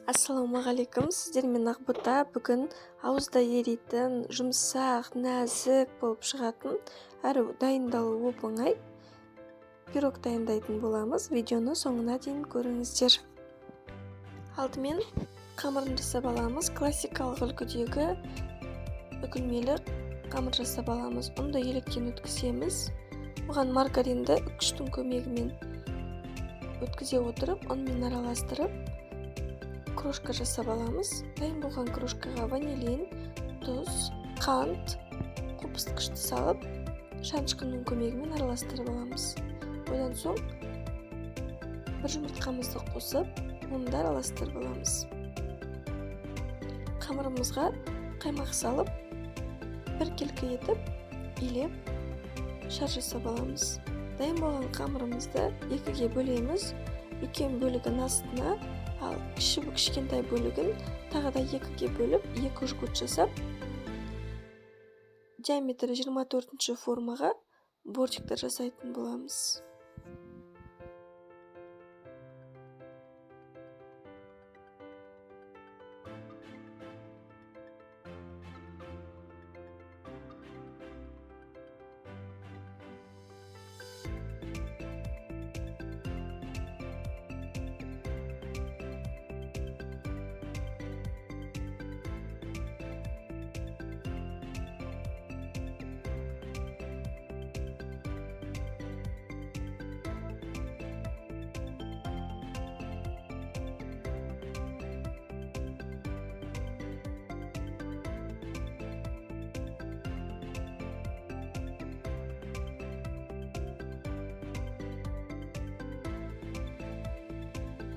Ассалаумағалейкум, сіздермен Ақбота. Бүгін ауызда еритін, жұмсақ, нәзік болып шығатын, әрі дайындалуы оңай пирог дайындайтын боламыз. Видеоны соңына дейін көріңіздер. Алдымен қамырын жасап аламыз. Классикалық үлгідегі үкілмелі қамыр жасап аламыз. Ұнды електен өткіземіз. Оған маргаринді үккіштің көмегімен өткізе отырып, онымен араластырып, кружка жасап аламыз. Дайын болған кружкаға ванилин, тұз, қант, қопыстықышты салып, шанышқының көмегімен араластырып аламыз. Одан соң бір жұмыртқамызды қосып, оны да араластырып аламыз. Қамырымызға қаймақ салып, бір келкі етіп, илеп, шар жасап аламыз. Дайын болған қамырымызды екіге бөлеміз. Үлкен бөлігін астына, ал кішкентай бөлігін тағы да екіге бөліп, екі жгут жасап, диаметрі 24 формаға бортиктер жасайтын боламыз.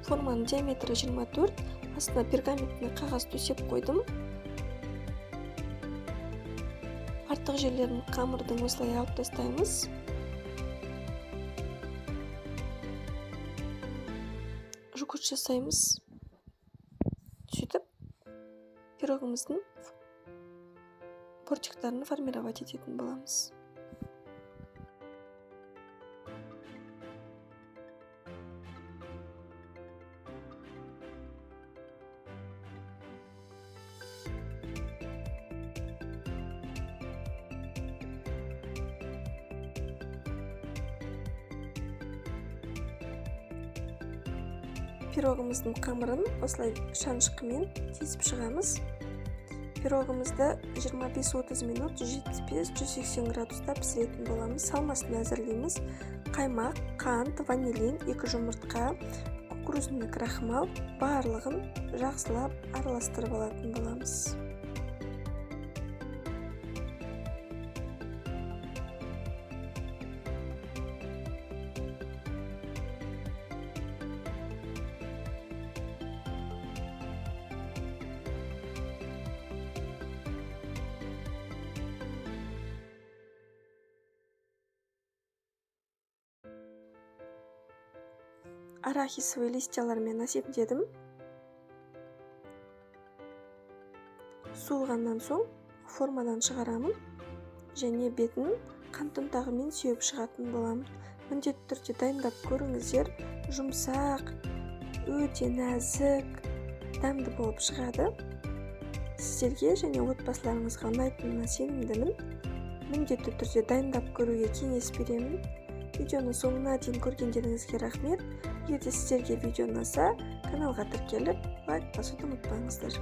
Форманың диаметрі 24, астына пергаментный қағаз төсеп қойдым. Артық жерлерін қамырдың осылай алып тастаймыз. Жгут жасаймыз. Сөйтіп, пирогымыздың бортиктарын формировать ететін боламыз. Пирогымыздың қамырын осылай шанышқымен тесіп шығамыз. Пирогымызды 25-30 минут 175-180 градуста пісіретін боламыз. Салмасын әзірлейміз. Қаймақ, қант, ванилин, 2 жұмыртқа, кукурузный крахмал барлығын жақсылап араластырып алатын боламыз. Арахисовый листьялармен әсемдедім. Суылғаннан соң формадан шығарамын және бетін қант ұнтағымен сүйіп шығатын боламын. Міндетті түрде дайындап көріңіздер. Жұмсақ, өте нәзік, дәмді болып шығады. Сіздерге және отбасыларыңызға ұнайтынына сенімдімін. Міндетті түрде дайындап көруге кеңес беремін. Видеоны соңына дейін көргендеріңізге рахмет. Егер сіздерге видео ұнаса, каналға тіркеліп, лайк басуды ұмытпаңыздар.